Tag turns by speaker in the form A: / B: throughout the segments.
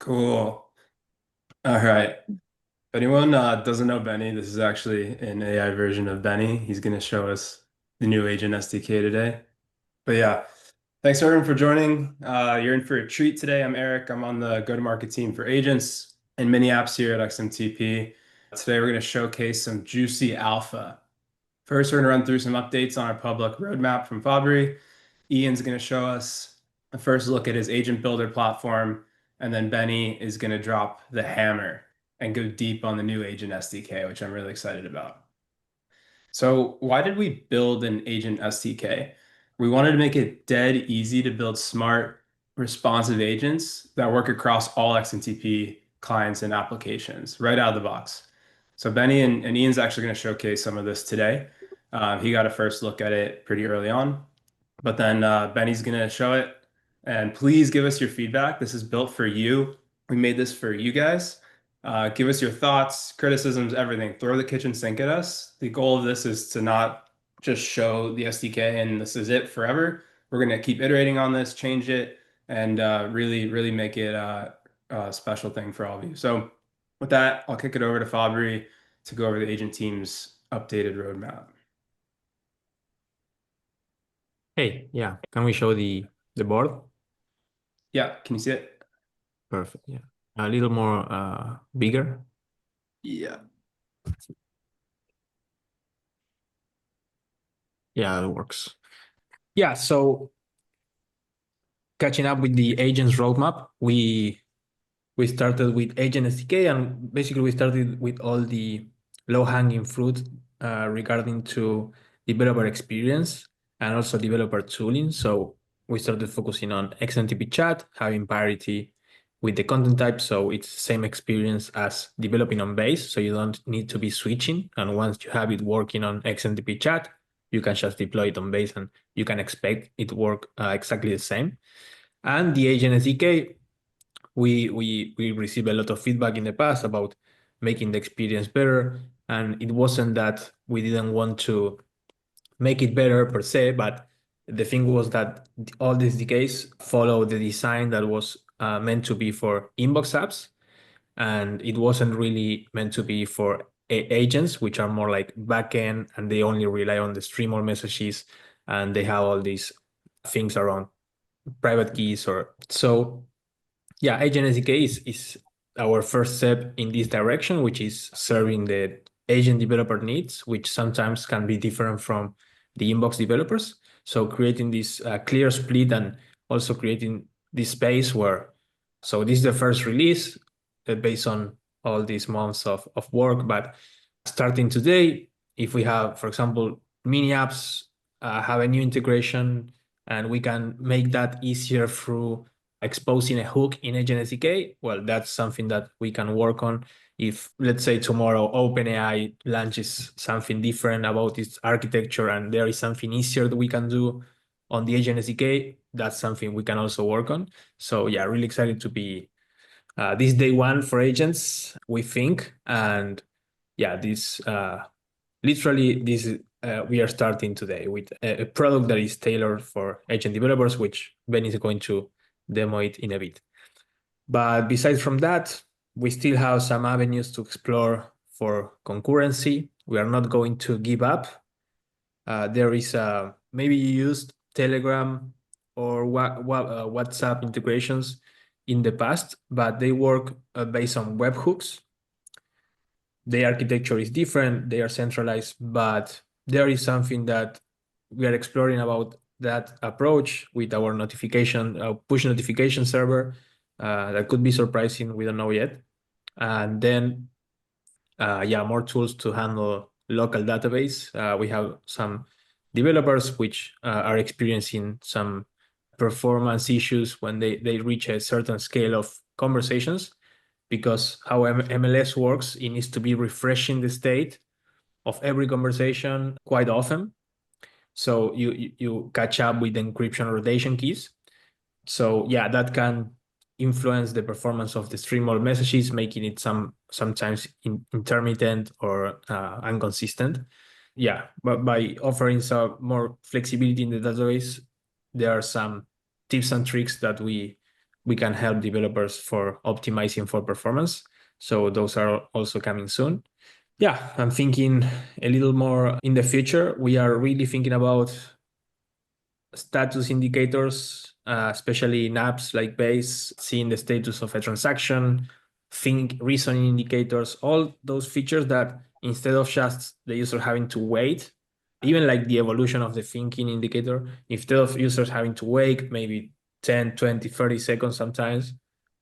A: Cool. All right. If anyone doesn't know Benny, this is actually an AI version of Benny. He's going to show us the new agent SDK today. But yeah, thanks everyone for joining. You're in for a treat today. I'm Eric. I'm on the go-to-market team for agents and mini apps here at XMTP. Today we're going to showcase some juicy alpha. First, we're going to run through some updates on our public roadmap from Fabry. Ian's going to show us a first look at his agent builder platform, and then Benny is going to drop the hammer and go deep on the new agent SDK, which I'm really excited about. So, why did we build an agent SDK? We wanted to make it dead easy to build smart, responsive agents that work across all XMTP clients and applications right out of the box. So, Benny and Ian's actually going to showcase some of this today. He got a first look at it pretty early on. But then Benny's gonna show it. And please give us your feedback. This is built for you. We made this for you guys. Give us your thoughts, criticisms, everything. Throw the kitchen sink at us. The goal of this is to not just show the SDK and this is it forever. We're gonna keep iterating on this, change it, and really make it a special thing for all of you. So with that, I'll kick it over to Fabry to go over the agent team's updated roadmap.
B: Hey, yeah, can we show the board?
A: Yeah, can you see it?
B: Perfect. Yeah, a little more bigger.
A: Yeah.
B: Yeah, it works. Yeah, so catching up with the agents roadmap, we started with agent SDK, and basically we started with all the low-hanging fruit regarding to developer experience and also developer tooling. So we started focusing on XMTP chat, having parity with the content type. So it's the same experience as developing on base. So you don't need to be switching. And once you have it working on XMTP chat, you can just deploy it on base and you can expect it to work exactly the same. And the agent SDK, we received a lot of feedback in the past about making the experience better. And it wasn't that we didn't want to make it better per se, but the thing was that all these SDKs follow the design that was meant to be for inbox apps, and it wasn't really meant to be for agents, which are more like backend, and they only rely on the stream all messages, and they have all these things around private keys or so. Yeah, agent SDK is our first step in this direction, which is serving the agent developer needs, which sometimes can be different from the inbox developers. So creating this clear split and also creating this space where, so this is the first release based on all these months of work, but starting today, if we have, for example, mini apps have a new integration and we can make that easier through exposing a hook in agent SDK, well, that's something that we can work on. If, let's say, tomorrow OpenAI launches something different about its architecture and there is something easier that we can do on the agent SDK, that's something we can also work on. So yeah, really excited to be this day one for agents, we think. And yeah, this literally this we are starting today with a product that is tailored for agent developers, which Ben is going to demo it in a bit. But besides from that, we still have some avenues to explore for concurrency. We are not going to give up. There is maybe you used Telegram or WhatsApp integrations in the past, but they work based on webhooks. The architecture is different, they are centralized, but there is something that we are exploring about that approach with our push notification server that could be surprising, we don't know yet. And then, yeah, more tools to handle local database. We have some developers which are experiencing some performance issues when they reach a certain scale of conversations, because how MLS works, it needs to be refreshing the state of every conversation quite often. So you catch up with encryption rotation keys. So yeah, that can influence the performance of the stream all messages, making it sometimes intermittent or inconsistent. Yeah, but by offering some more flexibility in the database, there are some tips and tricks that we we can help developers for optimizing for performance. So those are also coming soon. Yeah, I'm thinking a little more in the future. We are really thinking about status indicators, especially in apps like Base, seeing the status of a transaction, think reasoning indicators, all those features that instead of just the user having to wait, even like the evolution of the thinking indicator, instead of users having to wait maybe 10, 20, 30 seconds sometimes,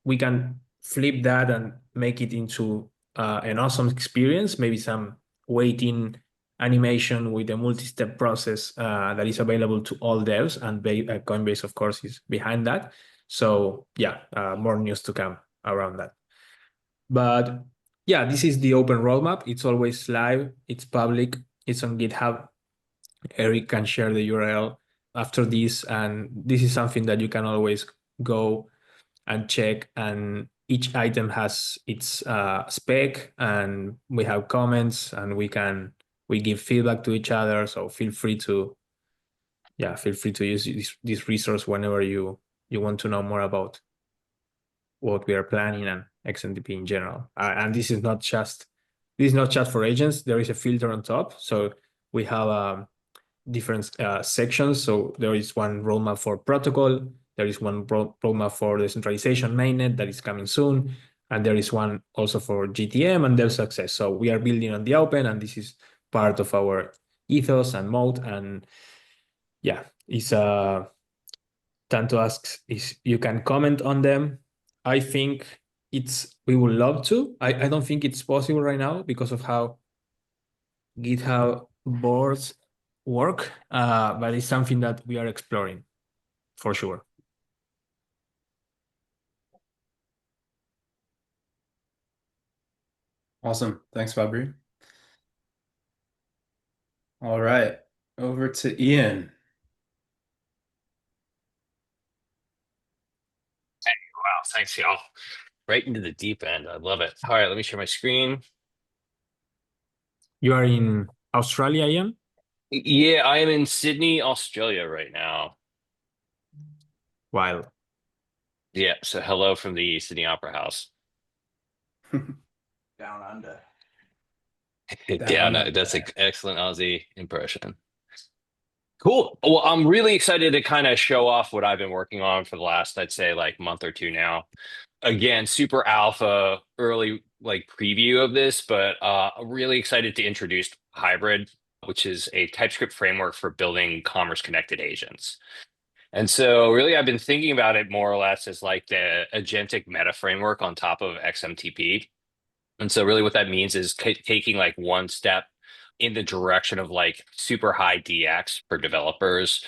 B: we can flip that and make it into an awesome experience, maybe some waiting animation with a multi-step process that is available to all devs, and Coinbase, of course, is behind that. So yeah, more news to come around that. But yeah, this is the open roadmap. It's always live. It's public. It's on GitHub. Eric can share the URL after this, and this is something that you can always go and check. And each item has its spec, and we have comments, and we give feedback to each other. So feel free to use this resource whenever you want to know more about what we are planning and XMTP in general. And this is not just for agents. There is a filter on top. So we have different sections. So there is one roadmap for protocol. There is one roadmap for decentralization mainnet that is coming soon. And there is one also for GTM and dev success. So we are building on the open, and this is part of our ethos and mode. And yeah, it's Tanto asks if you can comment on them. I think we would love to. I don't think it's possible right now because of how GitHub boards work, but it's something that we are exploring for sure.
A: Awesome. Thanks, Fabri. All right, over to Ian.
C: Wow, thanks, y'all. Right into the deep end. I love it. All right, let me share my screen.
B: You are in Australia, Ian?
C: Yeah, I am in Sydney, Australia right now.
B: Wild.
C: Yeah, so hello from the Sydney Opera House.
D: Down under.
C: Yeah,
A: Down
C: no, that's an
A: under.
C: excellent Aussie impression. Cool. Well, I'm really excited to kind of show off what I've been working on for the last, I'd say, like month or two now. Again, super alpha, early like preview of this, but I'm really excited to introduce Hybrid, which is a TypeScript framework for building commerce connected agents. And so really I've been thinking about it more or less as like the agentic meta framework on top of XMTP. And so really what that means is taking like one step in the direction of like super high DX for developers,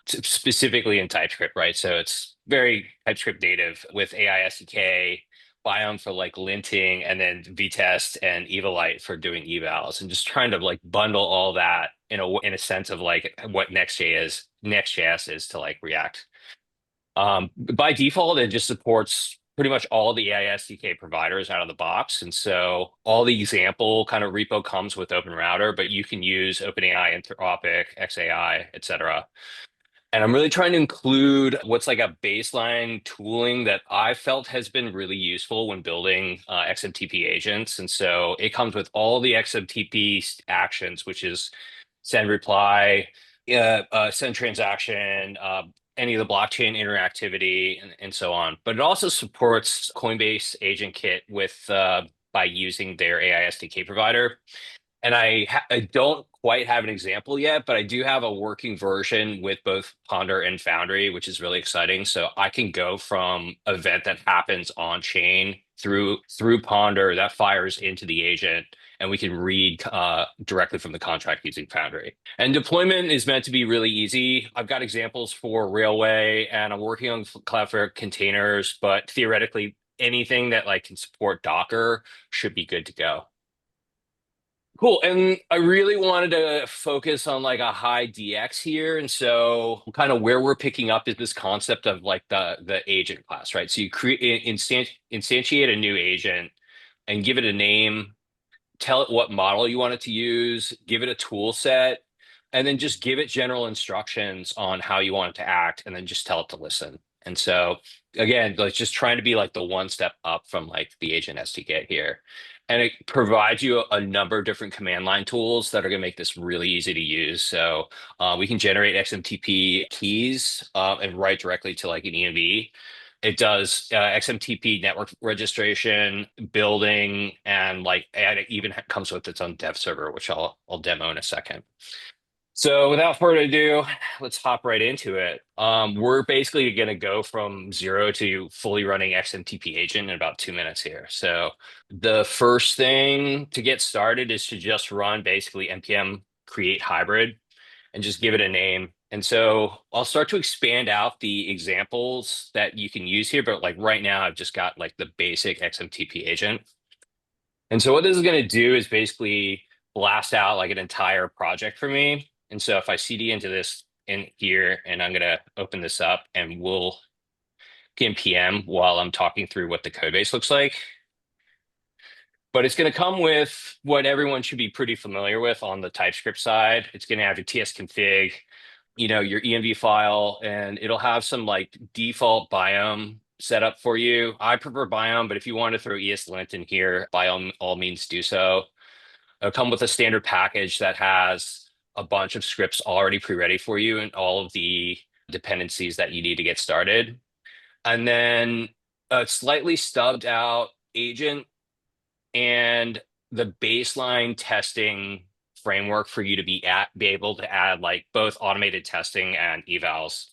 C: specifically in TypeScript, right? So it's very TypeScript native with AI SDK, Biome for like linting, and then vtest and Evalite for doing evals, and just trying to like bundle all that in a sense of like what Next.js is to like React. By default, it just supports pretty much all the AI SDK providers out of the box. And so all the example kind of repo comes with OpenRouter, but you can use OpenAI, Anthropic, XAI, et cetera. And I'm really trying to include what's like a baseline tooling that I felt has been really useful when building XMTP agents. And so it comes with all the XMTP actions, which is send reply, send transaction, any of the blockchain interactivity, and so on. But it also supports Coinbase Agent Kit with by using their AI SDK provider. And I don't quite have an example yet, but I do have a working version with both Ponder and Foundry, which is really exciting. So I can go from event that happens on chain through Ponder that fires into the agent, and we can read directly from the contract using Foundry. And deployment is meant to be really easy. I've got examples for Railway, and I'm working on Cloudflare containers, but theoretically, anything that like can support Docker should be good to go. Cool. And I really wanted to focus on like a high DX here. And so kind of where we're picking up is this concept of like the agent class, right? So you create instantiate a new agent and give it a name, tell it what model you want it to use, give it a tool set, and then just give it general instructions on how you want it to act, and then just tell it to listen. And so again, like just trying to be like the one step up from like the agent SDK here. And it provides you a number of different command line tools that are going to make this really easy to use. So we can generate XMTP keys and write directly to like an ENV. It does XMTP network registration, building, and it even comes with its own dev server, which I'll demo in a second. So without further ado, let's hop right into it. We're basically going to go from 0 to fully running XMTP agent in about 2 minutes here. So the first thing to get started is to just run basically npm create hybrid and just give it a name. And so I'll start to expand out the examples that you can use here, but like right now I've just got like the basic XMTP agent. And so what this is going to do is basically blast out like an entire project for me. And so if I cd into this in here, and I'm going to open this up and we'll npm while I'm talking through what the code base looks like. But it's going to come with what everyone should be pretty familiar with on the TypeScript side. It's going to have your tsconfig, your env file, and it'll have some like default biome set up for you. I prefer biome, but if you want to throw ESLint in here, by all means do so. It'll come with a standard package that has a bunch of scripts already pre-ready for you and all of the dependencies that you need to get started. And then a slightly stubbed out agent and the baseline testing framework for you to be able to add like both automated testing and evals.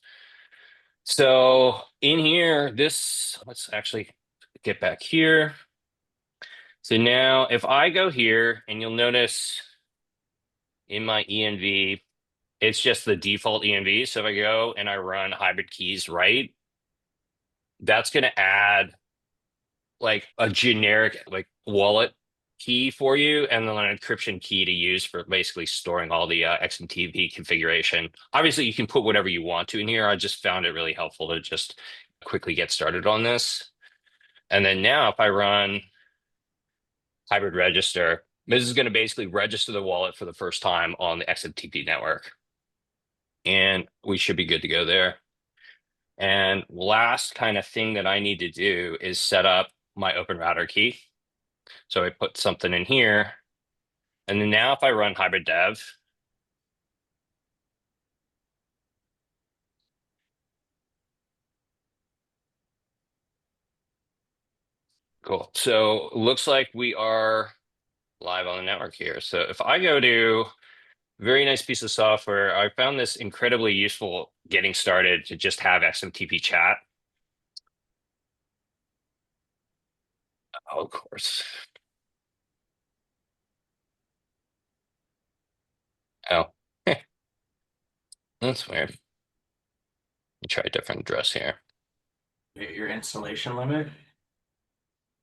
C: So in here, let's actually get back here. So now if I go here, and you'll notice in my env, it's just the default env. So if I go and I run hybrid keys right, that's going to add like a generic like wallet key for you, and then an encryption key to use for basically storing all the XMTP configuration. Obviously, you can put whatever you want to in here. I just found it really helpful to just quickly get started on this. And then now if I run hybrid register, this is going to basically register the wallet for the first time on the XMTP network. And we should be good to go there. And last kind of thing that I need to do is set up my open router key. So I put something in here. And then now if I run hybrid dev, cool. So it looks like we are live on the network here. So if I go to very nice piece of software, I found this incredibly useful getting started to just have XMTP chat. Oh, of course. Oh, that's weird. Let me try a different address here.
B: Your installation limit?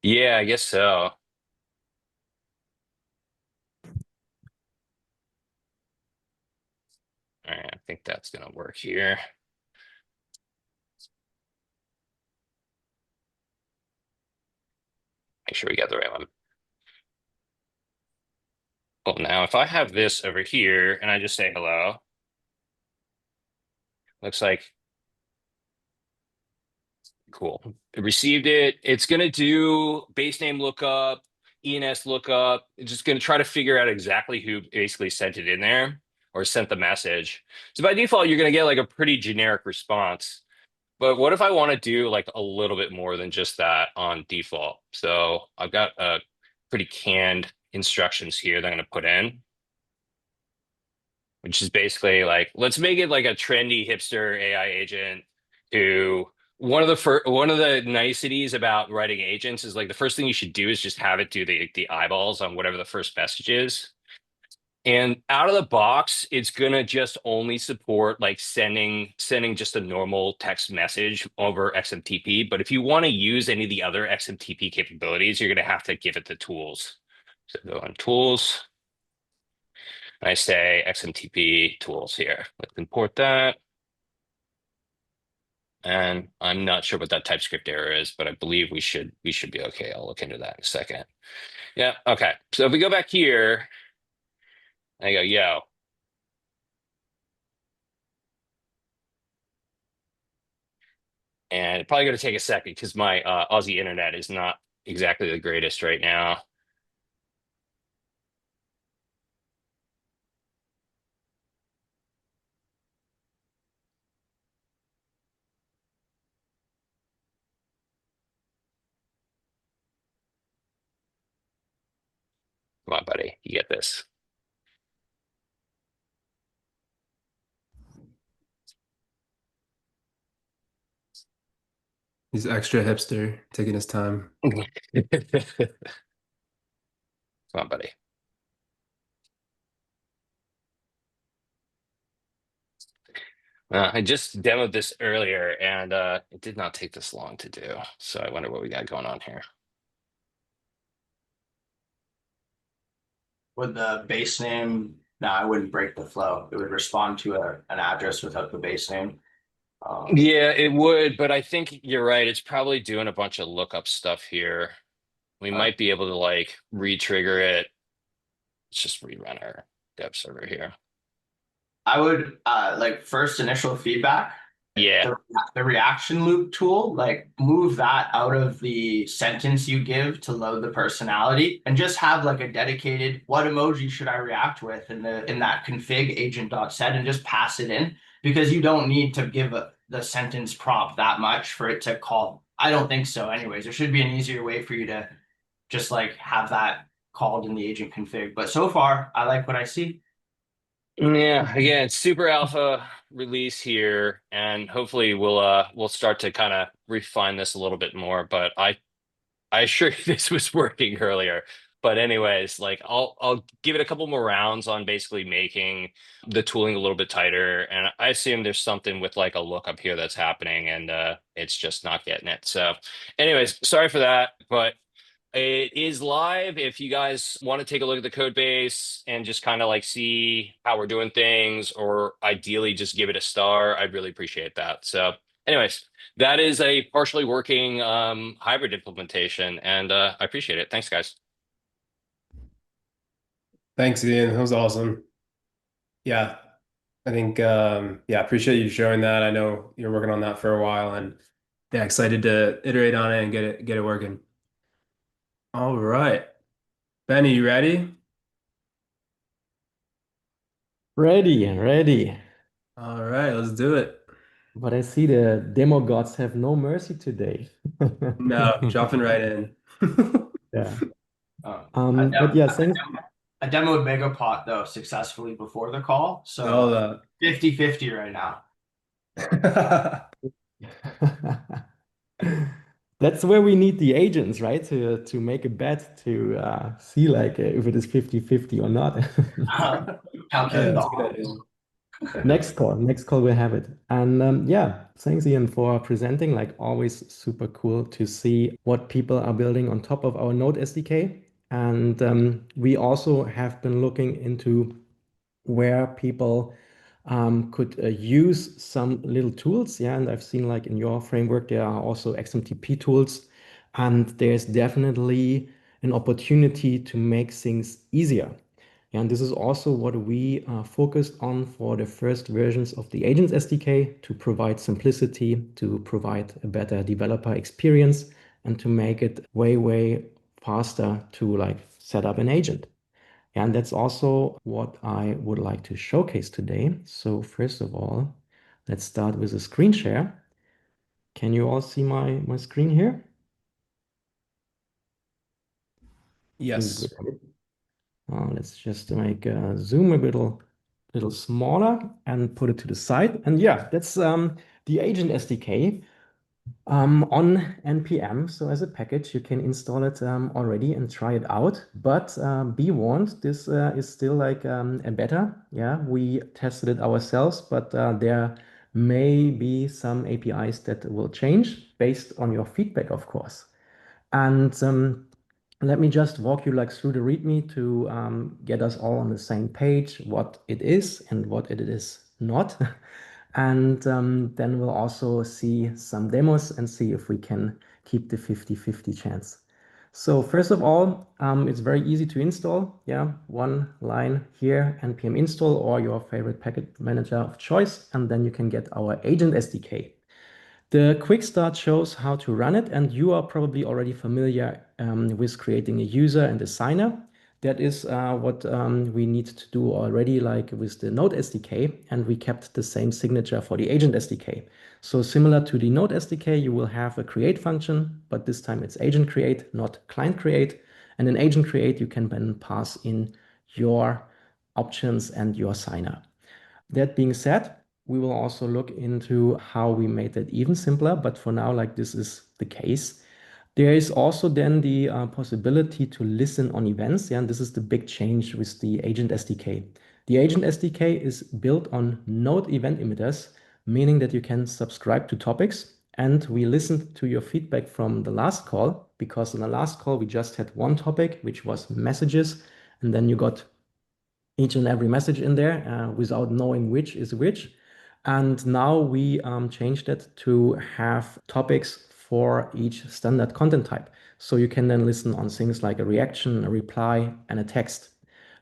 C: Yeah, I guess so. All right, I think that's going to work here. Make sure we got the right one. Well, now if I have this over here and I just say hello, looks like cool. It received it. It's going to do base name lookup, ENS lookup. It's just going to try to figure out exactly who basically sent it in there or sent the message. So by default, you're going to get like a pretty generic response. But what if I want to do like a little bit more than just that on default? So I've got a pretty canned instructions here that I'm going to put in, which is basically like, let's make it like a trendy hipster AI agent who one of the niceties about writing agents is like the first thing you should do is just have it do the eyeballs on whatever the first message is. And out of the box, it's gonna just only support like sending just a normal text message over XMTP. But if you want to use any of the other XMTP capabilities, you're gonna have to give it the tools. So go on tools. And I say XMTP tools here. Let's import that. And I'm not sure what that TypeScript error is, but I believe we should be okay. I'll look into that in a second. Yeah, okay. So if we go back here, I go, yo. And it's probably going to take a second because my Aussie internet is not exactly the greatest right now. Come on, buddy, you get this.
A: He's extra hipster, taking his time.
C: Come on, buddy. I just demoed this earlier and it did not take this long to do. So I wonder what we got going on here.
D: Would the base name, no, I wouldn't break the flow. It would respond to an address without the base name.
C: Yeah, it would, but I think you're right. It's probably doing a bunch of lookup stuff here. We might be able to like re-trigger it. Let's just rerun our dev server here.
D: I would like first initial feedback,
C: Yeah.
D: the reaction loop tool, like move that out of the sentence you give to load the personality and just have like a dedicated what emoji should I react with in that config agent.set and just pass it in because you don't need to give the sentence prompt that much for it to call. I don't think so. Anyways, there should be an easier way for you to just like have that called in the agent config. But so far, I like what I see.
C: Yeah, again, super alpha release here, and hopefully we'll start to kind of refine this a little bit more. But I assure you this was working earlier. But anyways, like I'll give it a couple more rounds on basically making the tooling a little bit tighter. And I assume there's something with like a lookup here that's happening and it's just not getting it. So anyways, sorry for that, but it is live. If you guys want to take a look at the code base and just kind of like see how we're doing things, or ideally just give it a star, I'd really appreciate that. So anyways, that is a partially working hybrid implementation, and I appreciate it. Thanks, guys.
A: Thanks, Ian. That was awesome. Yeah, I think yeah, appreciate you showing that. I know you're working on that for a while, and yeah, excited to iterate on it and get it working. All right. Benny, you ready?
E: Ready, ready.
A: All right, let's do it.
E: But I see the demo gods have no mercy today.
A: No, jumping right in.
E: Yeah. But yeah,
D: I
E: thanks.
D: demoed Megapot though successfully before the call,
A: All
D: so 50-50 right now.
A: that.
E: That's where we need the agents, right? To make a bet to see like if it is 50-50 or not.
D: Calculate
A: Yeah,
D: the
A: that's a good
D: odds.
A: idea.
E: Next call we'll have it. And yeah, thanks Ian for presenting. Like always, super cool to see what people are building on top of our Node SDK. And we also have been looking into where people could use some little tools. Yeah, and I've seen like in your framework, there are also XMTP tools, and there's definitely an opportunity to make things easier. And this is also what we focused on for the first versions of the Agents SDK to provide simplicity, to provide a better developer experience, and to make it way, way faster to like set up an agent. And that's also what I would like to showcase today. So first of all, let's start with a screen share. Can you all see my screen here?
A: Yes.
E: Good. Let's just make zoom a little smaller and put it to the side. And yeah, that's the Agent SDK on NPM. So as a package, you can install it already and try it out. But be warned, this is still like a beta. Yeah, we tested it ourselves, but there may be some APIs that will change based on your feedback, of course. And let me just walk you like through the README to get us all on the same page, what it is and what it is not. And then we'll also see some demos and see if we can keep the 50-50 chance. So first of all, it's very easy to install. Yeah, one line here, npm install or your favorite package manager of choice, and then you can get our Agent SDK. The quick start shows how to run it, and you are probably already familiar with creating a user and a signer. That is what we need to do already, like with the Node SDK, and we kept the same signature for the agent SDK. So similar to the Node SDK, you will have a create function, but this time it's agent create, not client create. And in agent create, you can then pass in your options and your signer. That being said, we will also look into how we made that even simpler, but for now, like this is the case. There is also then the possibility to listen on events, and this is the big change with the agent SDK. The agent SDK is built on Node event emitters, meaning that you can subscribe to topics, and we listened to your feedback from the last call, because in the last call we just had one topic, which was messages, and then you got each and every message in there without knowing which is which. And now we changed it to have topics for each standard content type. So you can then listen on things like a reaction, a reply, and a text.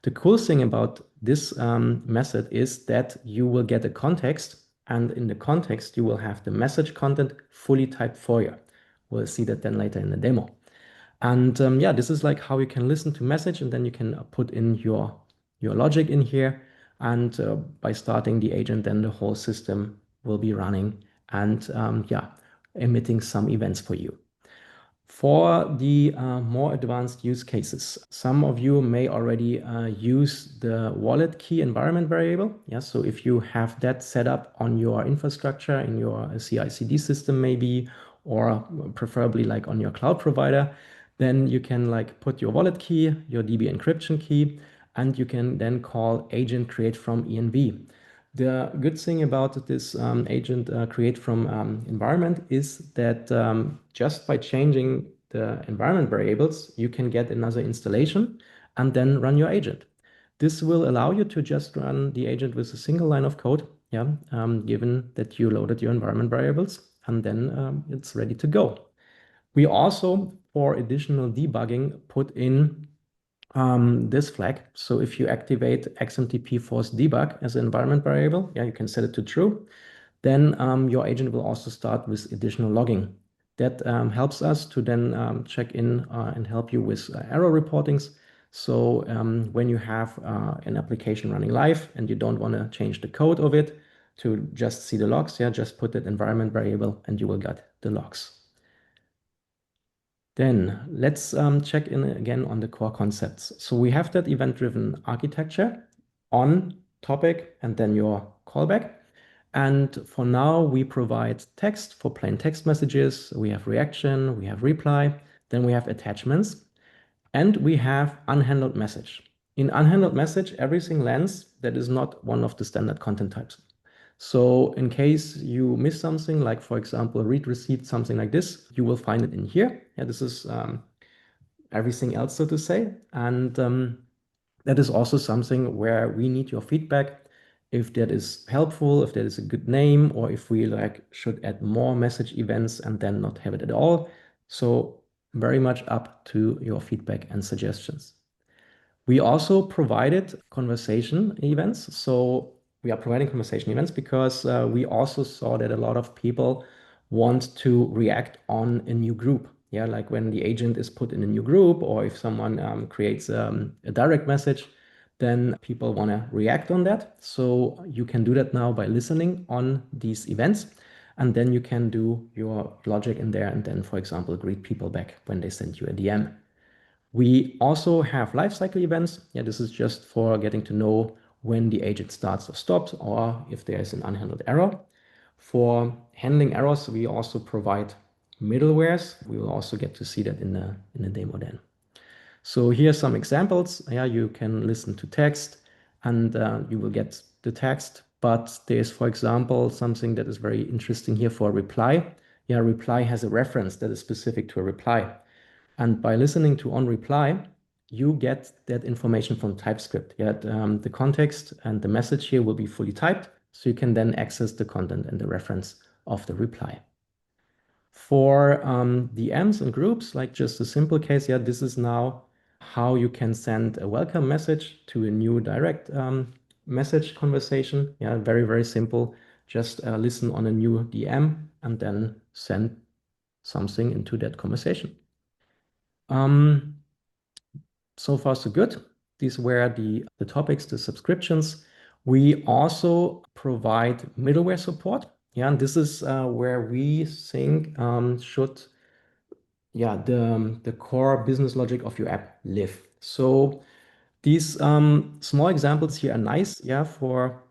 E: The cool thing about this method is that you will get a context, and in the context, you will have the message content fully typed for you. We'll see that then later in the demo. And yeah, this is like how you can listen to message, and then you can put in your logic in here. And by starting the agent, then the whole system will be running and yeah, emitting some events for you. For the more advanced use cases, some of you may already use the wallet key environment variable. Yeah, so if you have that set up on your infrastructure in your CI/CD system maybe, or preferably like on your cloud provider, then you can like put your wallet key, your DB encryption key, and you can then call agent create from env. The good thing about this agent create from environment is that just by changing the environment variables, you can get another installation and then run your agent. This will allow you to just run the agent with a single line of code, yeah, given that you loaded your environment variables, and then it's ready to go. We also, for additional debugging, put in this flag. So if you activate XMTP force debug as an environment variable, yeah, you can set it to true. Then your agent will also start with additional logging. That helps us to then check in and help you with error reportings. So when you have an application running live and you don't want to change the code of it to just see the logs, yeah, just put that environment variable and you will get the logs. Then let's check in again on the core concepts. So we have that event-driven architecture on topic and then your callback. And for now, we provide text for plain text messages. We have reaction, we have reply, then we have attachments, and we have unhandled message. In unhandled message, everything lands that is not one of the standard content types. So in case you miss something, like for example, read receipt, something like this, you will find it in here. Yeah, this is everything else, so to say. And that is also something where we need your feedback. If that is helpful, if that is a good name, or if we like should add more message events and then not have it at all. So very much up to your feedback and suggestions. We also provided conversation events. So we are providing conversation events because we also saw that a lot of people want to react on a new group. Yeah, like when the agent is put in a new group, or if someone creates a direct message, then people want to react on that. So you can do that now by listening on these events. And then you can do your logic in there and then, for example, greet people back when they send you a DM. We also have lifecycle events. Yeah, this is just for getting to know when the agent starts or stops, or if there is an unhandled error. For handling errors, we also provide middlewares. We will also get to see that in the demo then. So here are some examples. Yeah, you can listen to text and you will get the text, but there's, for example, something that is very interesting here for reply. Yeah, reply has a reference that is specific to a reply. And by listening to onReply, you get that information from Typescript. Yeah, the context and the message here will be fully typed, so you can then access the content and the reference of the reply. For DMs and groups, like just a simple case, yeah, this is now how you can send a welcome message to a new direct message conversation. Yeah, very, very simple. just listen on a new DM and then send something into that conversation. So far, so good. These were the topics, the subscriptions. We also provide middleware support. Yeah, and this is where we think should the core business logic of your app live. So these small examples here are nice, yeah, for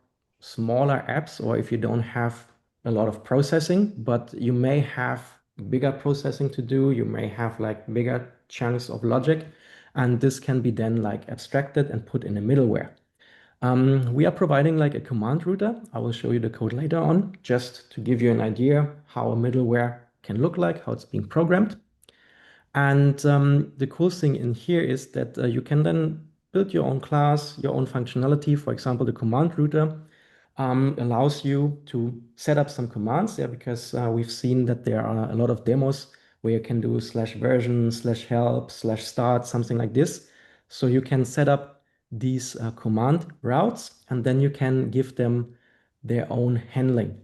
E: smaller apps, or if you don't have a lot of processing, but you may have bigger processing to do. You may have like bigger chunks of logic, and this can be then like abstracted and put in a middleware. We are providing like a command router. I will show you the code later on, just to give you an idea how a middleware can look like, how it's being programmed. And the cool thing in here is that you can then build your own class, your own functionality. For example, the command router allows you to set up some commands there, because we've seen that there are a lot of demos where you can do /version, /help, /start, something like this. So you can set up these command routes, and then you can give them their own handling.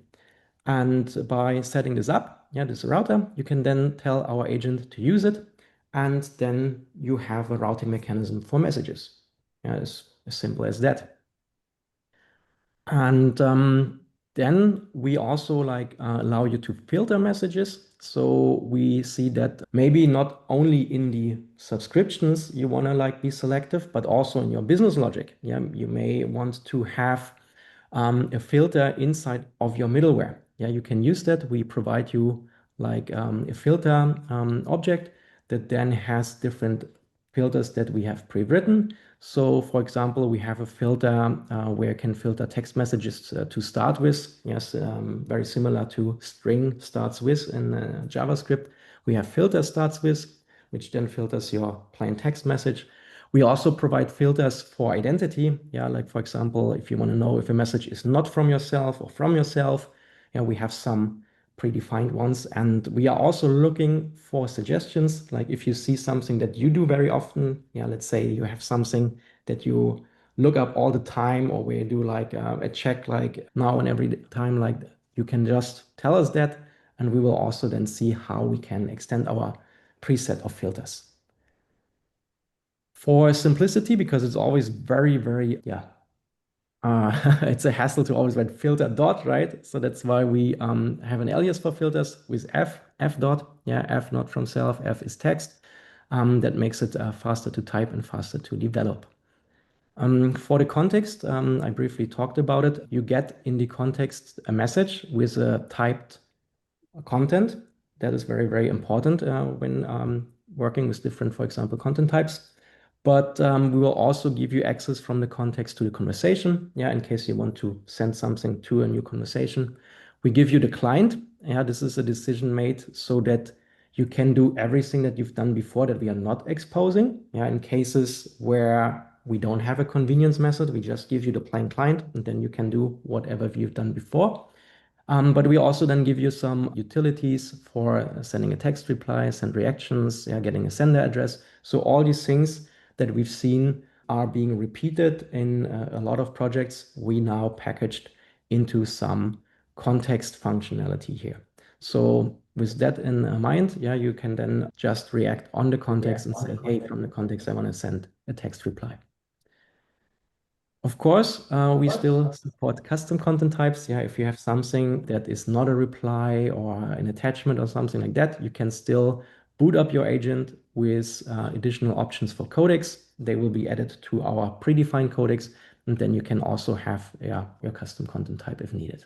E: And by setting this up, this router, you can then tell our agent to use it, and then you have a routing mechanism for messages. It's as simple as that. And then we also allow you to filter messages. So we see that maybe not only in the subscriptions you want to be selective, but also in your business logic. You may want to have a filter inside of your middleware. You can use that. We provide you a filter object that then has different filters that we have pre-written. So for example, we have a filter where you can filter text messages to start with. Yes, very similar to string starts with in JavaScript. We have filter starts with, which then filters your plain text message. We also provide filters for identity. Like for example, if you want to know if a message is not from yourself or from yourself, we have some predefined ones. And we are also looking for suggestions. Like if you see something that you do very often, let's say you have something that you look up all the time, or where you do a check now and every time, you can just tell us that, and we will also then see how we can extend our preset of filters. For simplicity, because it's always very, very, it's a hassle to always write filter dot, right? So that's why we have an alias for filters with f dot, f not from self, f is text. That makes it faster to type and faster to develop. For the context, I briefly talked about it. You get in the context a message with a typed content. That is very, very important when working with different, for example, content types. But we will also give you access from the context to the conversation, in case you want to send something to a new conversation. We give you the client. This is a decision made so that you can do everything that you've done before that we are not exposing. In cases where we don't have a convenience method, we just give you the plain client, and then you can do whatever you've done before. But we also then give you some utilities for sending a text reply, send reactions, getting a sender address. So all these things that we've seen are being repeated in a lot of projects. We now packaged into some context functionality here. So with that in mind, you can then just react on the context and say, hey, from the context, I want to send a text reply. Of course, we still support custom content types. If you have something that is not a reply or an attachment or something like that, you can still boot up your agent with additional options for codecs. They will be added to our predefined codecs, and then you can also have your custom content type if needed.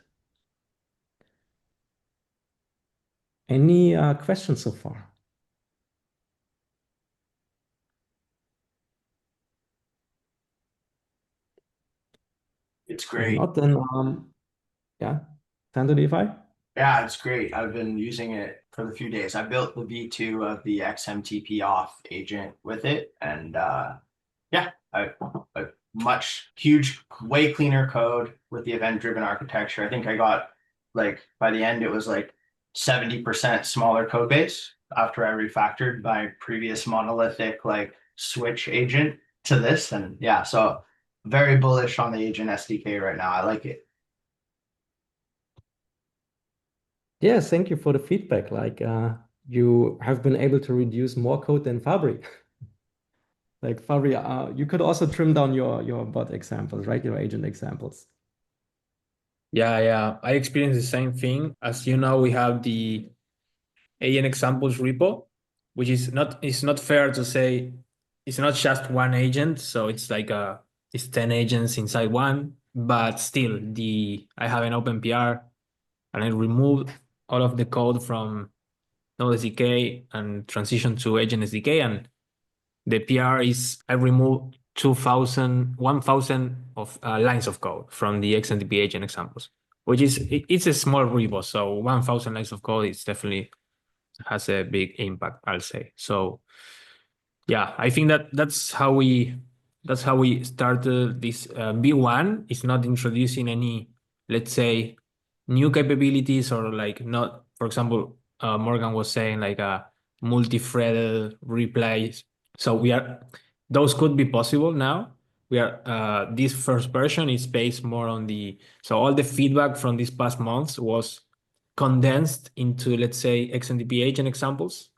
E: Any questions so far?
D: It's great.
E: If not, then Send to DeFi.
D: Yeah, it's great. I've been using it for the few days. I built the V2 of the XMTP off agent with it, and a huge, way cleaner code with the event-driven architecture. I think I got by the end it was 70% smaller code base after I refactored my previous monolithic switch agent to this, and so very bullish on the agent SDK right now. I like it.
E: Yes, thank you for the feedback. Like you have been able to reduce more code than Fabri. Like Fabri, you could also trim down your bot examples, right? Your agent examples.
B: Yeah, I experienced the same thing. As you know, we have the AN examples repo, which is not, it's not fair to say it's not just one agent. So it's like it's 10 agents inside one, but still I have an open PR and I removed all of the code from Node SDK and transition to agent SDK. And the PR is I removed 1,000 of lines of code from the XMTP agent examples, which is, it's a small repo. So 1,000 lines of code is definitely has a big impact, I'll say. So yeah, I think that's how we started this. V1 is not introducing any, let's say, new capabilities, or like, not, for example, Morgan was saying like a multi-threaded replays. So those could be possible now. This first version is based more on so all the feedback from these past months was condensed into, let's say, XMDP agent examples.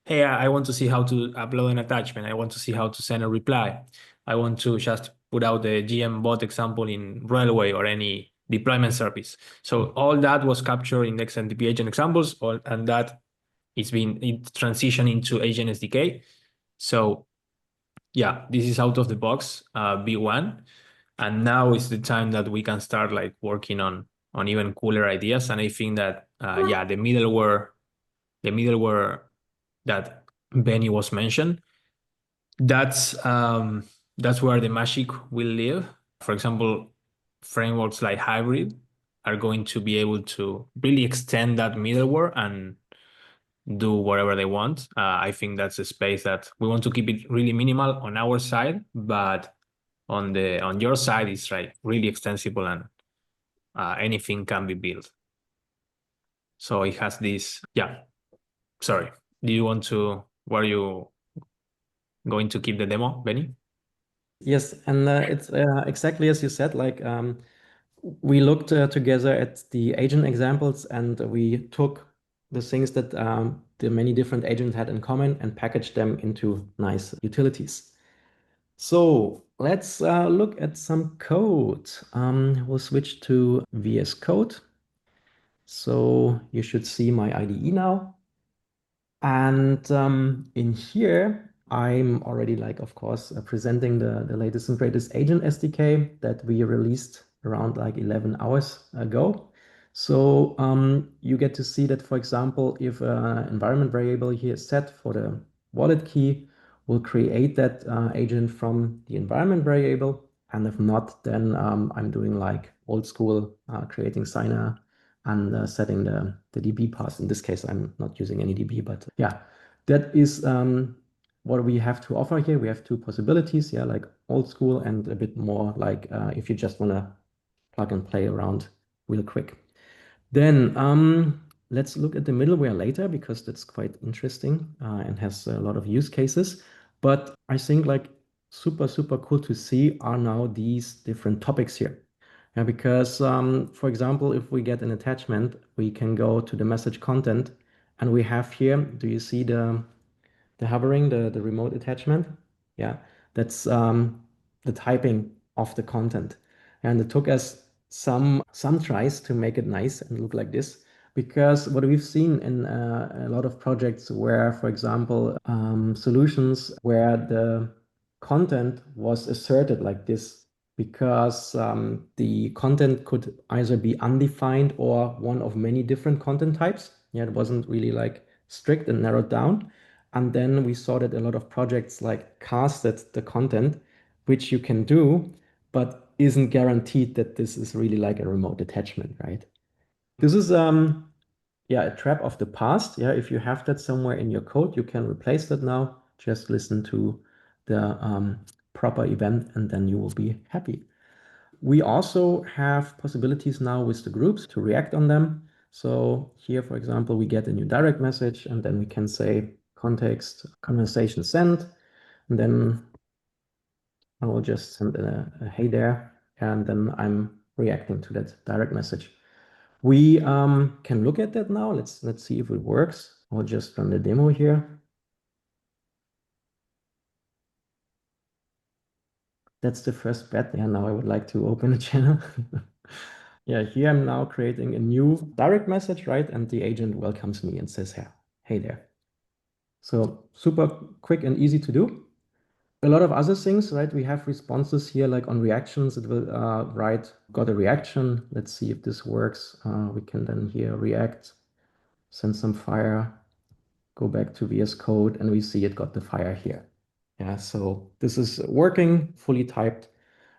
B: Hey, I want to see how to upload an attachment. I want to see how to send a reply. I want to just put out the GM bot example in Railway or any deployment service. So all that was captured in XMDP agent examples, and that it transitioned into agent SDK. So yeah, this is out of the box V1, and now is the time that we can start like working on even cooler ideas. And I think that yeah, the middleware that Benny was mentioned, that's where the magic will live. For example, frameworks like Hybrid are going to be able to really extend that middleware and do whatever they want. I think that's a space that we want to keep it really minimal on our side, but on your side, it's like really extensible, and anything can be built. So it has this. Yeah. Sorry. Do you want to? Were you going to keep the demo, Benny?
E: Yes, and it's exactly as you said. Like we looked together at the agent examples, and we took the things that the many different agents had in common and packaged them into nice utilities. So let's look at some code. We'll switch to VS Code. So you should see my IDE now. And in here, I'm already like, of course, presenting the latest and greatest agent SDK that we released around like 11 hours ago. So you get to see that, for example, if an environment variable here is set for the wallet key, we'll create that agent from the environment variable. And if not, then I'm doing like old school creating signer and setting the DB path. In this case, I'm not using any DB, but yeah, that is what we have to offer here. We have two possibilities, yeah, like old school and a bit more like if you just want to plug and play around real quick. Then let's look at the middleware later, because that's quite interesting and has a lot of use cases. But I think like super, super cool to see are now these different topics here. Yeah, because for example, if we get an attachment, we can go to the message content, and we have here, do you see the hovering, the remote attachment? Yeah, that's the typing of the content. And it took us some tries to make it nice and look like this, because what we've seen in a lot of projects where, for example, solutions where the content was asserted like this, because the content could either be undefined or one of many different content types. Yeah, it wasn't really like strict and narrowed down. And then we saw that a lot of projects like casted the content, which you can do, but isn't guaranteed that this is really like a remote attachment, right? This is yeah, a trap of the past. Yeah, if you have that somewhere in your code, you can replace that now. Just listen to the proper event, and then you will be happy. We also have possibilities now with the groups to react on them. So here, for example, we get a new direct message, and then we can say context conversation sent, and then I will just send a hey there, and then I'm reacting to that direct message. We can look at that now. Let's see if it works. I'll just run the demo here. That's the first bet. Yeah, now I would like to open a channel. Yeah, here I'm now creating a new direct message, right? And the agent welcomes me and says, hey there. So super quick and easy to do. A lot of other things, right? We have responses here, like on reactions, it will write, got a reaction. Let's see if this works. We can then here react, send some fire, go back to VS Code, and we see it got the fire here. Yeah, so this is working, fully typed,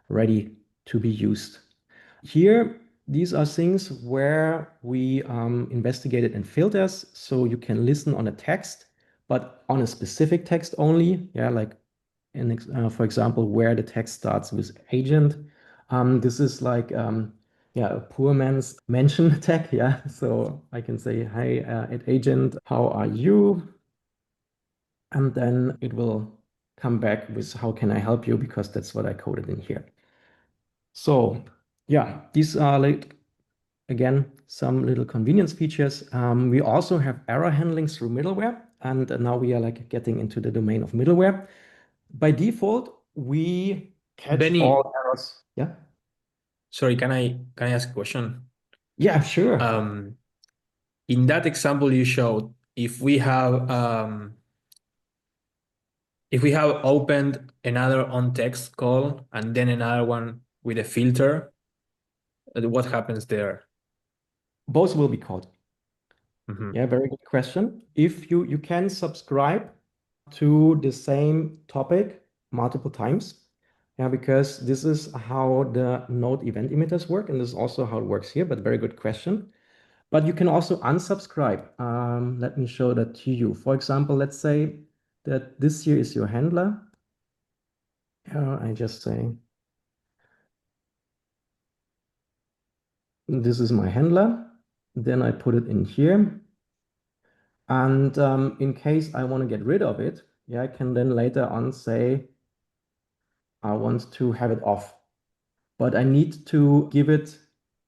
E: ready to be used. Here, these are things where we investigated in filters. So you can listen on a text, but on a specific text only. Yeah, like for example, where the text starts with agent. This is like yeah, a poor man's mention tag. Yeah, so I can say, hi, at agent, how are you? And then it will come back with how can I help you, because that's what I coded in here. So yeah, these are like, again, some little convenience features. We also have error handling through middleware. And now we are like getting into the domain of middleware. By default, we catch
B: Benny,
E: all errors. Yeah.
B: sorry, can I ask a question?
E: Yeah, sure.
B: In that example you showed, if we have opened another on text call and then another one with a filter, what happens there?
E: Both will be called.
B: Mhm.
E: Yeah, very good question. If you can subscribe to the same topic multiple times. Yeah, because this is how the node event emitters work, and this is also how it works here, but very good question. But you can also unsubscribe. Let me show that to you. For example, let's say that this here is your handler. I just say, this is my handler. Then I put it in here. And in case I want to get rid of it, yeah, I can then later on say, I want to have it off. But I need to give it,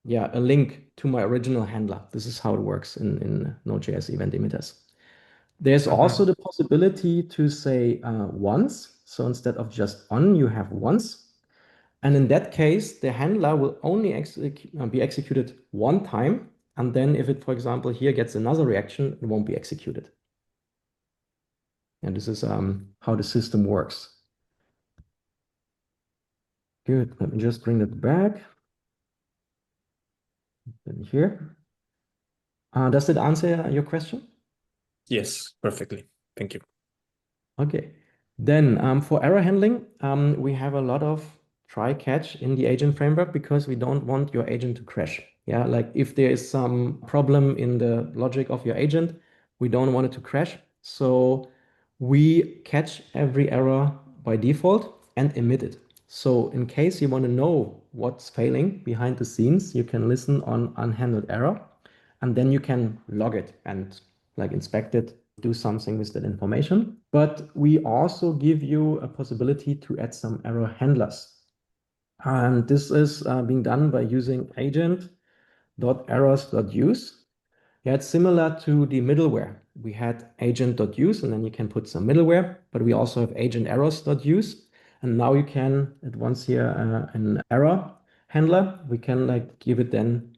E: yeah, a link to my original handler. This is how it works in Node.js event emitters. There's also the possibility to say once. So instead of just on, you have once. And in that case, the handler will only be executed one time. And then if it, for example, here gets another reaction, it won't be executed. And this is how the system works. Good. Let me just bring that back. Then here. Does that answer your question?
B: Yes, perfectly. Thank you.
E: Okay. Then for error handling, we have a lot of try catch in the agent framework because we don't want your agent to crash. Yeah, like if there is some problem in the logic of your agent, we don't want it to crash. So we catch every error by default and emit it. So in case you want to know what's failing behind the scenes, you can listen on unhandled error, and then you can log it and like inspect it, do something with that information. But we also give you a possibility to add some error handlers. And this is being done by using agent.errors.use. Yeah, it's similar to the middleware. We had agent.use, and then you can put some middleware, but we also have agent.errors.use. And now you can, at once here, an error handler, we can like give it then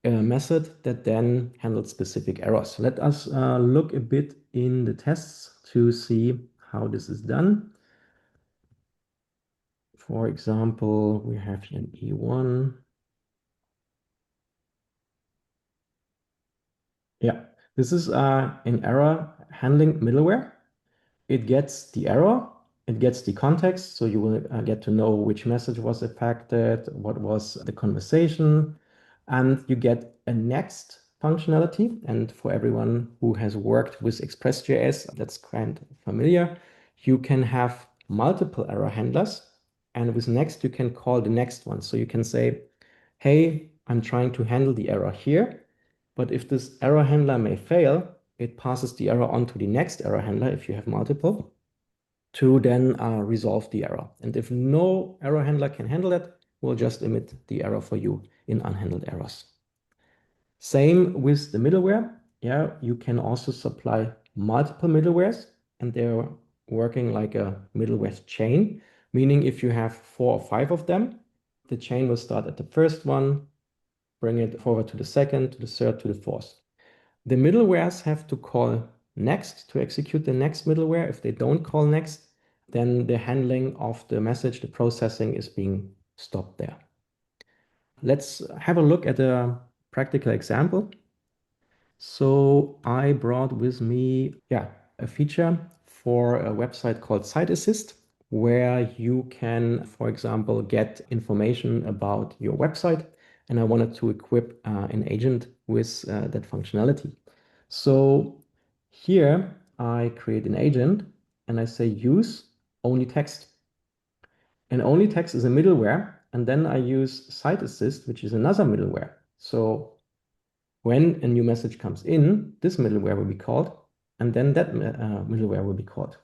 E: a method that then handles specific errors. Let us look a bit in the tests to see how this is done. For example, we have here an E1. Yeah, this is an error handling middleware. It gets the error, it gets the context, so you will get to know which message was affected, what was the conversation, and you get a next functionality. And for everyone who has worked with Express.js, that's kind of familiar. You can have multiple error handlers, and with next, you can call the next one. So you can say, hey, I'm trying to handle the error here, but if this error handler may fail, it passes the error on to the next error handler, if you have multiple, to then resolve the error. And if no error handler can handle it, we'll just emit the error for you in unhandled errors. Same with the middleware. Yeah, you can also supply multiple middlewares, and they're working like a middleware chain, meaning if you have 4 or 5 of them, the chain will start at the first one, bring it forward to the second, to the third, to the fourth. The middlewares have to call next to execute the next middleware. If they don't call next, then the handling of the message, the processing is being stopped there. Let's have a look at a practical example. So I brought with me, a feature for a website called Site Assist, where you can, for example, get information about your website. And I wanted to equip an agent with that functionality. So here I create an agent and I say use only text. And only text is a middleware. And then I use Site Assist, which is another middleware. So when a new message comes in, this middleware will be called, and then that middleware will be called.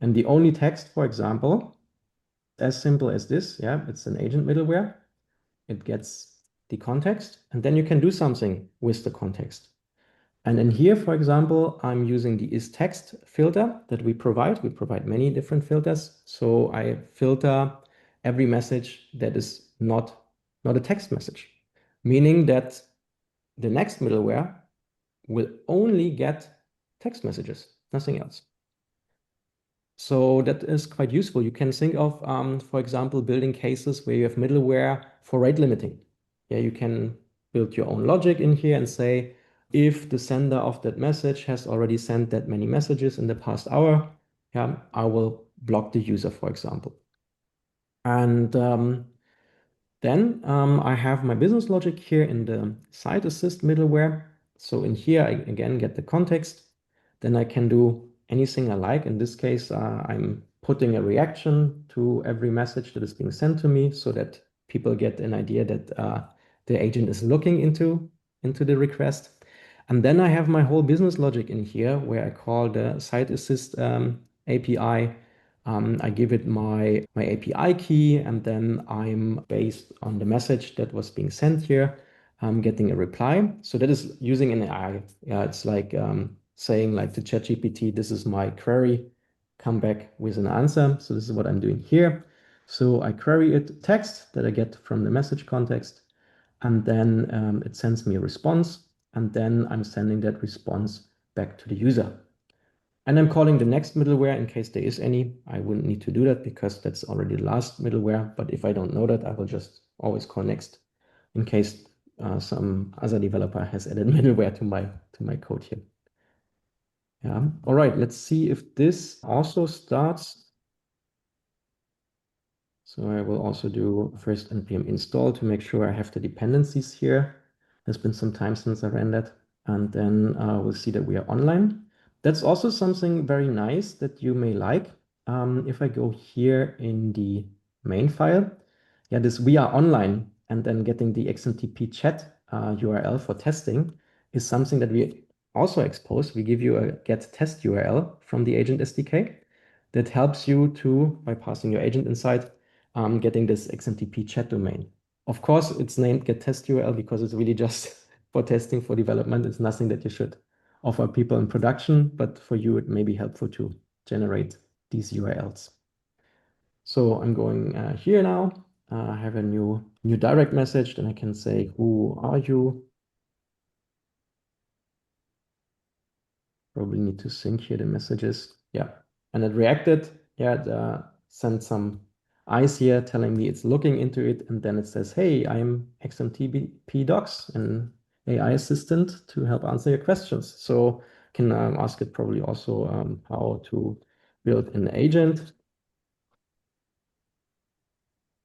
E: And the only text, for example, as simple as this, it's an agent middleware. It gets the context, and then you can do something with the context. And in here, for example, I'm using the isText filter that we provide. We provide many different filters. So I filter every message that is not a text message, meaning that the next middleware will only get text messages, nothing else. So that is quite useful. You can think of, for example, building cases where you have middleware for rate limiting. Yeah, you can build your own logic in here and say, if the sender of that message has already sent that many messages in the past hour, I will block the user, for example. And then I have my business logic here in the Site Assist middleware. So in here, I again get the context. Then I can do anything I like. In this case, I'm putting a reaction to every message that is being sent to me so that people get an idea that the agent is looking into the request. And then I have my whole business logic in here where I call the Site Assist API. I give it my API key, and then I'm based on the message that was being sent here. I'm getting a reply. So that is using an AI. Yeah, it's like saying like to ChatGPT, this is my query, come back with an answer. So this is what I'm doing here. So I query it text that I get from the message context, and then it sends me a response, and then I'm sending that response back to the user. And I'm calling the next middleware in case there is any. I wouldn't need to do that because that's already the last middleware. But if I don't know that, I will just always call next in case some other developer has added middleware to my code here. Yeah. All right. Let's see if this also starts. So I will also do first npm install to make sure I have the dependencies here. There's been some time since I ran that. And then we'll see that we are online. That's also something very nice that you may like. If I go here in the main file, this we are online and then getting the XMTP chat URL for testing is something that we also expose. We give you a get test URL from the agent SDK that helps you to, by passing your agent inside, getting this XMTP chat domain. Of course, it's named get test URL because it's really just for testing, for development. It's nothing that you should offer people in production, but for you, it may be helpful to generate these URLs. So I'm going here now. I have a new direct message. Then I can say, who are you? Probably need to sync here the messages. Yeah, and it reacted. Yeah, it sent some eyes here telling me it's looking into it. And then it says, hey, I'm XMTP Docs, an AI assistant to help answer your questions. So can ask it probably also how to build an agent.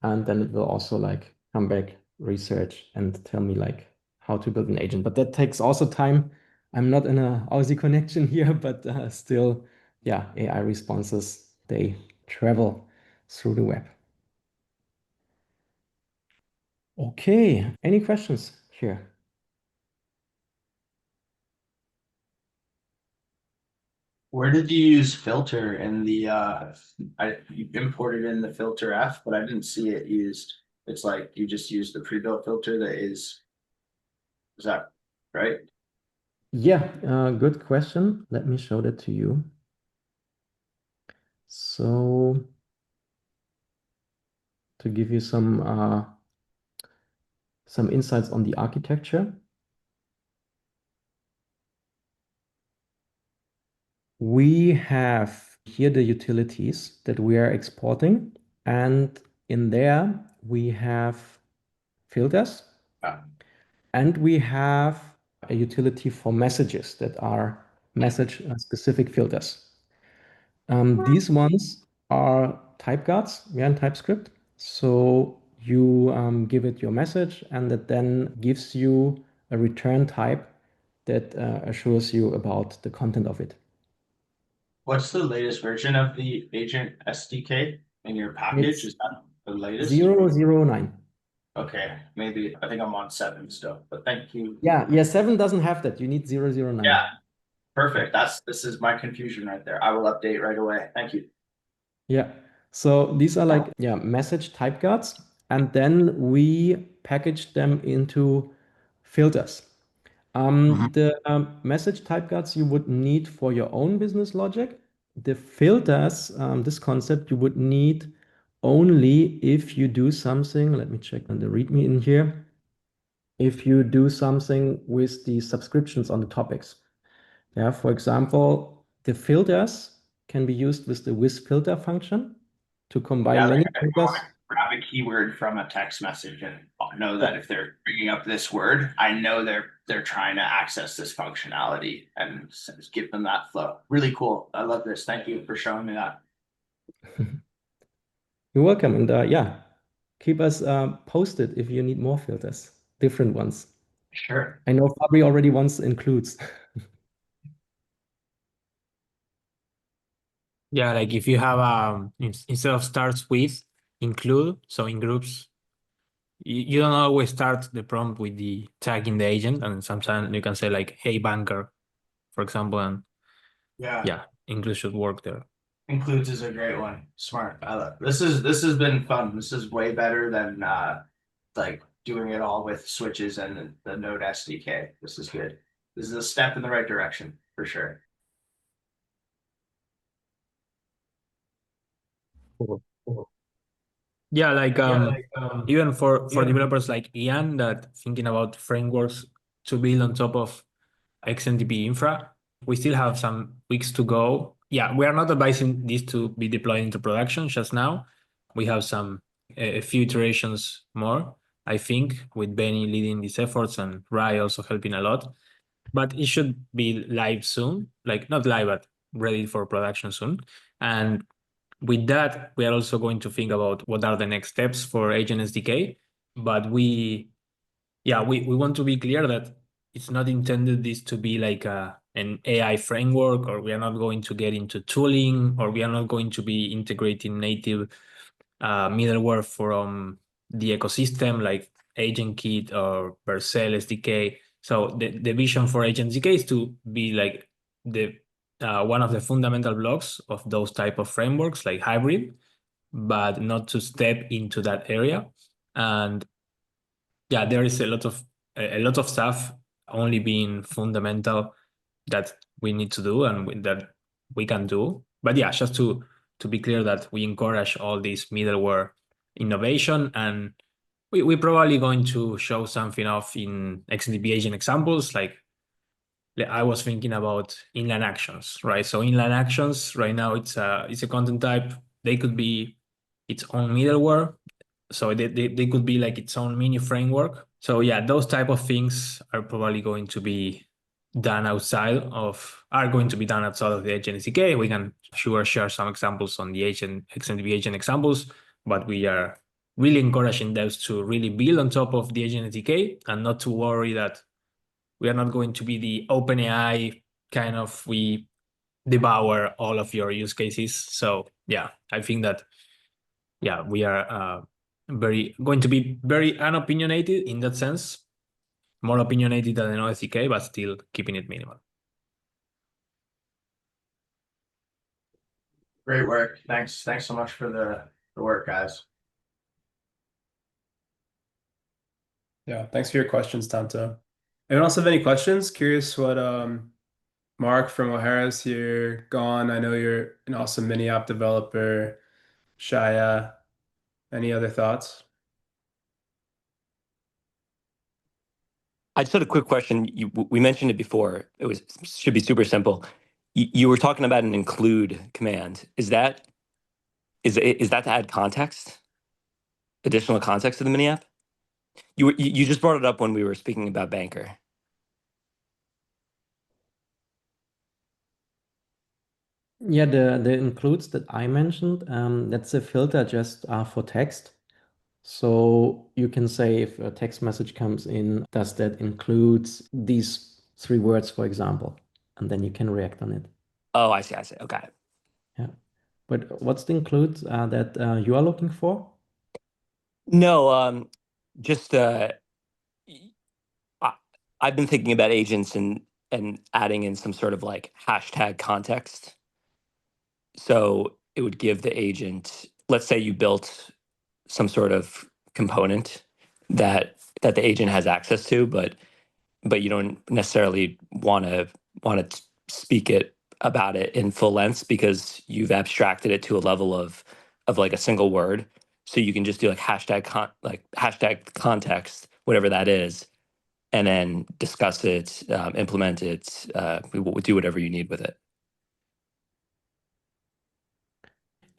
E: And then it will also like come back, research, and tell me like how to build an agent. But that takes also time. I'm not in a Aussie connection here, but still, AI responses, they travel through the web. Okay, any questions here?
D: Where did you use filter in the you imported in the filter F, but I didn't see it used. It's like you just used the pre-built filter that is that right?
E: Yeah, good question. Let me show that to you. So to give you some insights on the architecture, we have here the utilities that we are exporting, and in there we have filters, and we have a utility for messages that are message specific filters. These ones are type guards, yeah, in TypeScript. So you give it your message, and that then gives you a return type that assures you about the content of it.
D: What's the latest version of the agent SDK in your package?
E: It's
D: Is that the latest?
E: 009.
D: Okay, maybe I think I'm on 7 still, but thank you.
E: Yeah, 7 doesn't have that. You need 009.
D: Yeah, perfect. This is my confusion right there. I will update right away. Thank you.
E: Yeah. So these are like, yeah, message type guards, and then we package them into filters. The message type guards you would need for your own business logic. The filters, this concept you would need only if you do something. Let me check on the README in here. If you do something with the subscriptions on the topics. Yeah, for example, the filters can be used with the with filter function to combine
D: Yeah,
E: many
D: like I
E: filters.
D: want to grab a keyword from a text message and I'll know that if they're bringing up this word, I know they're trying to access this functionality and just give them that flow. Really cool. I love this. Thank you for showing me that.
E: You're welcome. And yeah, keep us posted if you need more filters, different ones.
D: Sure.
E: I know Fabri already wants includes.
B: Yeah, like if you have instead of starts with include, so in groups, you don't always start the prompt with the tag in the agent, and sometimes you can say like, "Hey banker," for example, and yeah, include should work there.
D: Includes is a great one. Smart. I love this has been fun. This is way better than like doing it all with switches and the Node SDK. This is good. This is a step in the right direction for sure.
B: Yeah, like even for developers like Ian that thinking about frameworks to build on top of XMTP infra, we still have some weeks to go. Yeah, we are not advising this to be deployed into production just now. We have a few iterations more, I think, with Benny leading these efforts and Rai also helping a lot. But it should be live soon, like not live, but ready for production soon. And with that, we are also going to think about what are the next steps for Agent SDK. But we want to be clear that it's not intended this to be like an AI framework, or we are not going to get into tooling, or we are not going to be integrating native middleware from the ecosystem like AgentKit or Vercel SDK. So the vision for Agent SDK is to be like the one of the fundamental blocks of those type of frameworks like hybrid, but not to step into that area. And yeah, there is a lot of stuff only being fundamental that we need to do and that we can do. But yeah, just to be clear that we encourage all this middleware innovation, and we're probably going to show something of in XMTP agent examples. Like I was thinking about inline actions, right? So inline actions right now it's a content type. They could be its own middleware. So they could be like its own mini framework. So yeah, those type of things are probably going to be done outside of the agent SDK. We can sure share some examples on the agent XMTP agent examples, but we are really encouraging those to really build on top of the agent SDK and not to worry that we are not going to be the OpenAI kind of we devour all of your use cases. So yeah, I think that we are going to be very unopinionated in that sense, more opinionated than an OSDK, but still keeping it minimal.
D: Great work. Thanks so much for the work, guys.
A: Yeah, thanks for your questions, Tanto. Anyone else have any questions? Curious what Mark from O'Hara's here gone. I know you're an awesome mini app developer. Shaya, any other thoughts?
F: I just had a quick question. We mentioned it before. Should be super simple. You were talking about an include command. Is that to add context, additional context to the mini app? You just brought it up when we were speaking about Banker.
E: Yeah, the includes that I mentioned, that's a filter just for text. So you can say if a text message comes in, does that includes these 3 words, for example, and then you can react on it.
F: Oh, I see. Okay.
E: Yeah. But what's the include that you are looking for?
F: No, just I've been thinking about agents and adding in some sort of like hashtag context. So it would give the agent, let's say you built some sort of component that the agent has access to, but you don't necessarily want to speak it about it in full length because you've abstracted it to a level of like a single word. So you can just do like hashtag context, whatever that is, and then discuss it, implement it, do whatever you need with it.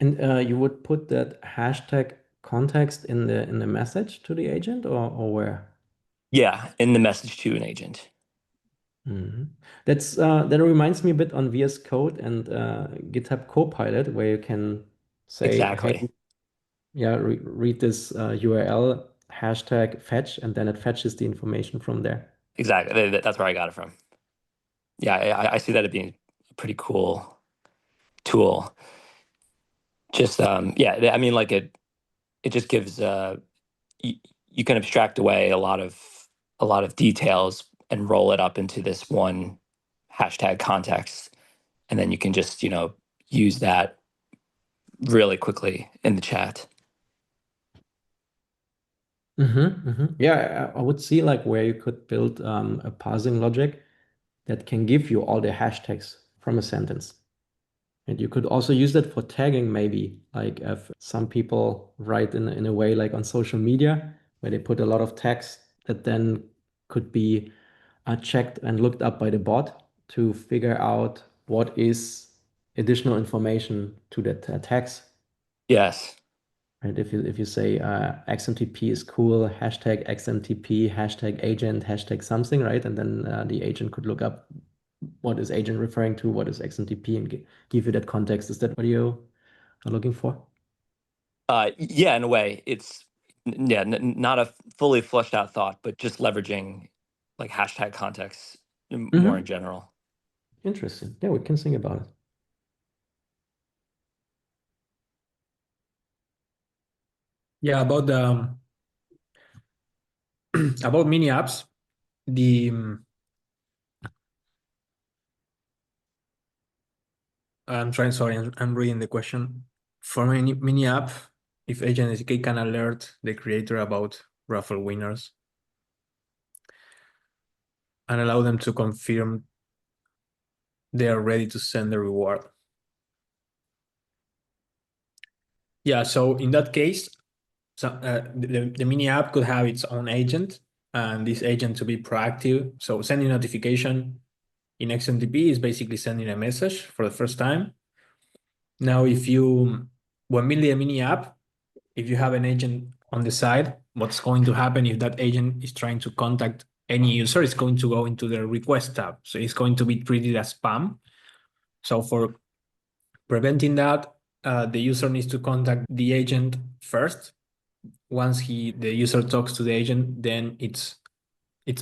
E: And you would put that hashtag context in the message to the agent or where?
F: Yeah, in the message to an agent.
E: Mhm. That reminds me a bit on VS Code and GitHub Copilot, where you can say, "Hey,
F: Exactly.
E: yeah, read this URL hashtag fetch," and then it fetches the information from there.
F: Exactly. That's where I got it from. Yeah, I see that as being a pretty cool tool. Just yeah, I mean, like it just gives you, you can abstract away a lot of details and roll it up into this one hashtag context, and then you can just use that really quickly in the chat.
E: Yeah, I would see like where you could build a parsing logic that can give you all the hashtags from a sentence. And you could also use that for tagging, maybe, like if some people write in a way like on social media, where they put a lot of text that then could be checked and looked up by the bot to figure out what is additional information to that text.
F: Yes.
E: Right? If you say XMTP is cool, hashtag XMTP, hashtag agent, hashtag something, right? And then the agent could look up what is agent referring to, what is XMTP, and give you that context. Is that what you are looking for?
F: Yeah, in a way, it's not a fully fleshed out thought, but just leveraging like hashtag context more in general.
E: Interesting. Yeah, we can think about it.
B: Yeah, about the about mini apps, the I'm reading the question. For mini app, if agent SDK can alert the creator about raffle winners and allow them to confirm they are ready to send the reward. Yeah, so in that case, the mini app could have its own agent, and this agent to be proactive. So sending notification in XMTP is basically sending a message for the first time. Now, when building a mini app, if you have an agent on the side, what's going to happen if that agent is trying to contact any user? It's going to go into the request tab. So it's going to be treated as spam. So for preventing that, the user needs to contact the agent first. Once the user talks to the agent, then it's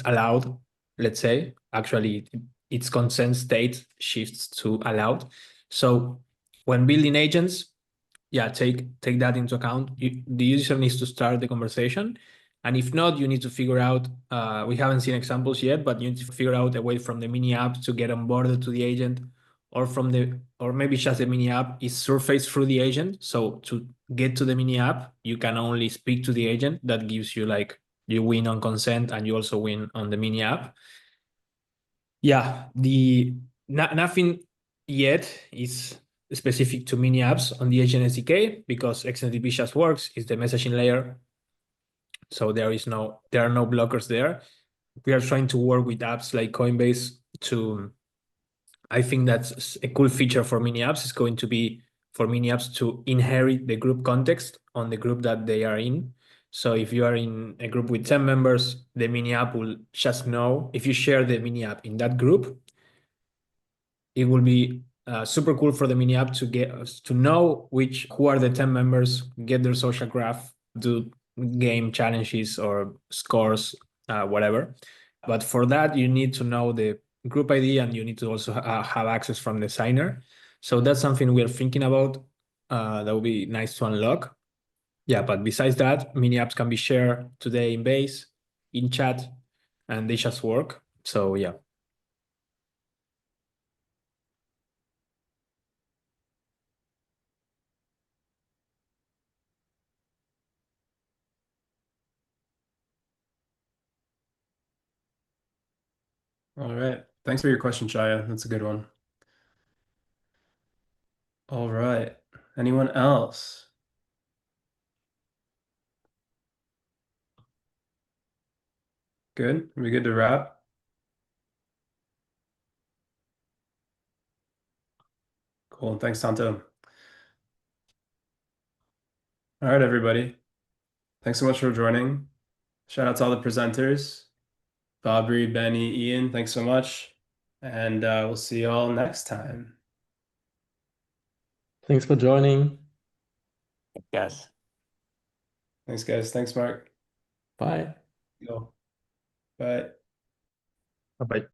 B: allowed, let's say. Actually, its consent state shifts to allowed. So when building agents, yeah, take that into account. The user needs to start the conversation. And if not, you need to figure out, we haven't seen examples yet, but you need to figure out a way from the mini app to get onboarded to the agent, or maybe just the mini app is surfaced through the agent. So to get to the mini app, you can only speak to the agent. That gives you like, you win on consent and you also win on the mini app. Yeah, nothing yet is specific to mini apps on the agent SDK because XMTP just works. It's the messaging layer, so there are no blockers there. We are trying to work with apps like Coinbase to. I think that's a cool feature for mini apps. Is going to be for mini apps to inherit the group context on the group that they are in. So if you are in a group with 10 members, the mini app will just know if you share the mini app in that group, it will be super cool for the mini app to get to know who are the 10 members, get their social graph, do game challenges or scores, whatever. But for that, you need to know the group ID and you need to also have access from the signer. So that's something we are thinking about. That would be nice to unlock. Yeah, but besides that, mini apps can be shared today in Base, in chat, and they just work. So yeah.
A: All right. Thanks for your question, Chaya. That's a good one. All right. Anyone else? Good. Are we good to wrap? Cool. Thanks, Santo. All right, everybody. Thanks so much for joining. Shout out to all the presenters. Fabri, Benny, Ian, thanks so much. And we'll see you all next time.
E: Thanks for joining.
F: Yes.
A: Thanks, guys. Thanks, Mark.
E: Bye.
A: Yo. Bye.
B: Bye.